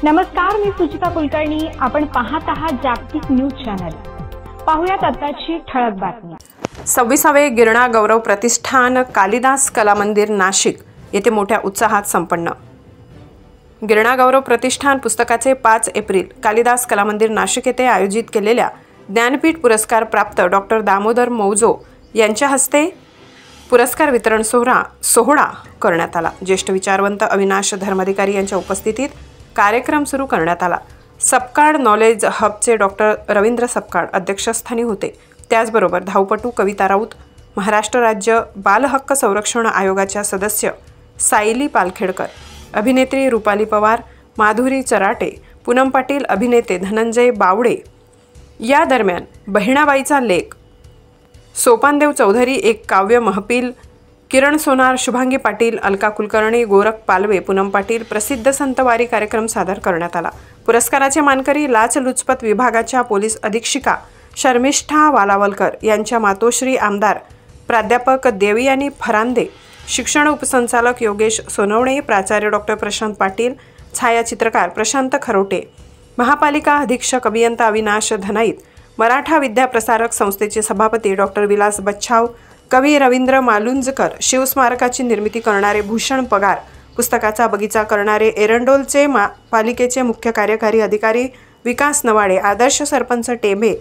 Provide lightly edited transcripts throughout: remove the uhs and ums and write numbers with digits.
नमस्कार, मी सुचिता कुलकर्णी. आपण पाहत आहात जागतिक न्यूज चॅनल. पाहुयात आताची ठळक बातमी. 26वे गिरणा गौरव प्रतिष्ठान कालिदास कला मंदिर नाशिक येथे मोठ्या उत्साहात संपन्न. गिरणा गौरव प्रतिष्ठान पुस्तकाचे 5 एप्रिल कालिदास कला मंदिर नाशिक येथे आयोजित केलेल्या ज्ञानपीठ पुरस्कार प्राप्त डॉक्टर दामोदर मौजो यांच्या हस्ते पुरस्कार वितरण सोहळा करण्यात आला. ज्येष्ठ विचारवंत अविनाश धर्माधिकारी यांच्या उपस्थितीत कार्यक्रम सुरू करण्यात आला. सपकाळ नॉलेज हबचे डॉक्टर रवींद्र सपकाळ अध्यक्षस्थानी होते. त्याचबरोबर धावपटू कविता राऊत, महाराष्ट्र राज्य बाल हक्क संरक्षण आयोगाच्या सदस्य सायली पालखेडकर, अभिनेत्री रुपाली पवार, माधुरी चराटे, पूनम पाटील, अभिनेते धनंजय बावडे. या दरम्यान बहिणाबाईचा लेख, सोपानदेव चौधरी एक काव्य महफिल, किरण सोनार, शुभांगी पाटील, अलका कुलकर्णी, गोरख पालवे, पूनम पाटील, प्रसिद्ध संत वारी कार्यक्रम सादर करण्यात आला. पुरस्काराचे मानकरी लाचलुचपत विभागाच्या पोलीस अधीक्षिका शर्मिष्ठा वालावलकर यांच्या मातोश्री, आमदार प्राध्यापक देवयानी फरांदे, शिक्षण उपसंचालक योगेश सोनवणे, प्राचार्य डॉक्टर प्रशांत पाटील, छायाचित्रकार प्रशांत खरोटे, महापालिका अधीक्षक अभियंता अविनाश धनाईत, मराठा विद्याप्रसारक संस्थेचे सभापती डॉक्टर विलास बच्छाव, कवी रवींद्र मालुंजकर, शिवस्मारकाची निर्मिती करणारे भूषण पगार, पुस्तकाचा बगीचा करणारे एरंडोलचे पालिकेचे मुख्य कार्यकारी अधिकारी विकास नवाडे, आदर्श सरपंच टेंबे,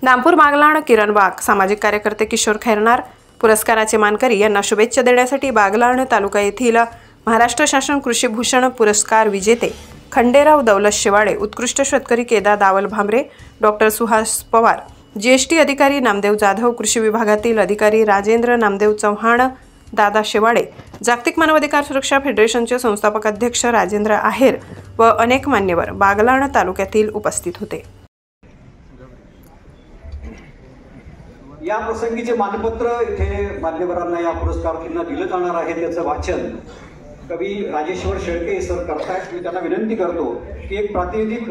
नामपूर बागलाण किरण वाघ, सामाजिक कार्यकर्ते किशोर खैरनार. पुरस्काराचे मानकरी यांना शुभेच्छा देण्यासाठी बागलाण तालुका येथील महाराष्ट्र शासन कृषी भूषण पुरस्कार विजेते खंडेराव दौलत शेवाळे, उत्कृष्ट शेतकरी केदार दावल भांबरे, डॉक्टर सुहास पवार, जीएसटी अधिकारी नामदेव जाधव, कृषी विभागातील अधिकारी राजेंद्र नामदेव चव्हाण, दादा शेवाळे, जागतिक मानवाधिकार सुरक्षा फेडरेशनचे संस्थापक अध्यक्ष राजेंद्र आहेर व अनेक मान्यवर बागलाण तालुक्यातील उपस्थित होते. या प्रसंगीचे मानपत्र इथे मान्यवरांना या पुरस्कारार्थींना दिलं जाणार आहे. त्याचं वाचन कवी राजेश्वर शेळके सर करतायत. मी त्यांना विनंती करतो की एक प्रातिनिधिक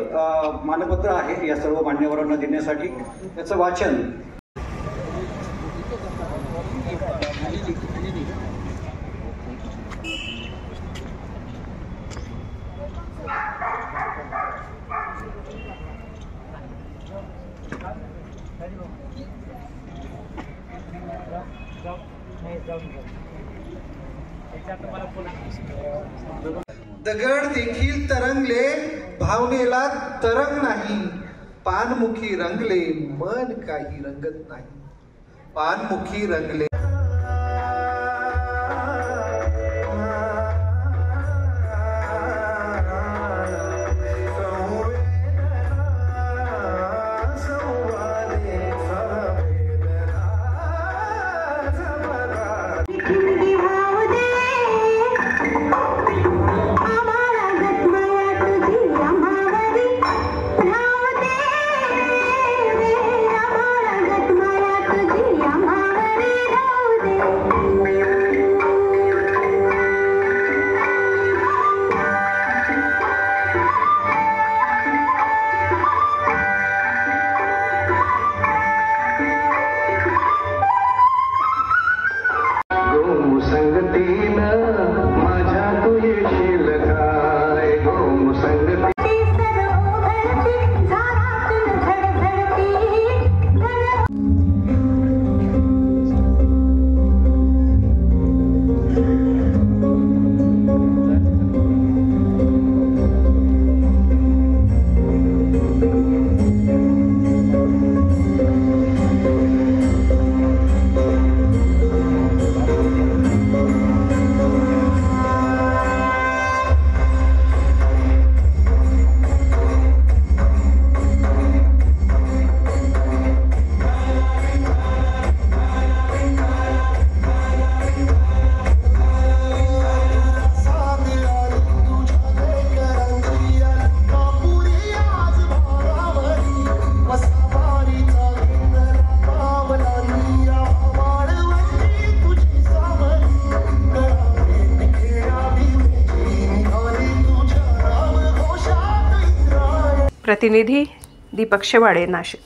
मानपत्र आहे या सर्व मान्यवरांना देण्यासाठी, त्याचं वाचन. दगड देखील तरंगले, भावनेला तरंग नाही. पानमुखी रंगले, मन काही रंगत नाही. पानमुखी रंगले. प्रतिनिधी दीपक शेवाळे, नाशिक.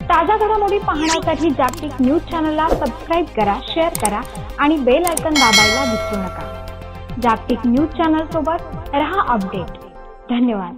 ताजा घडामोडी पाहण्यासाठी जागतिक न्यूज चॅनलला सबस्क्राइब करा, शेअर करा आणि बेल आयकॉन दाबायला विसरू नका. जागतिक न्यूज चॅनल सोबत रहा अपडेट. धन्यवाद.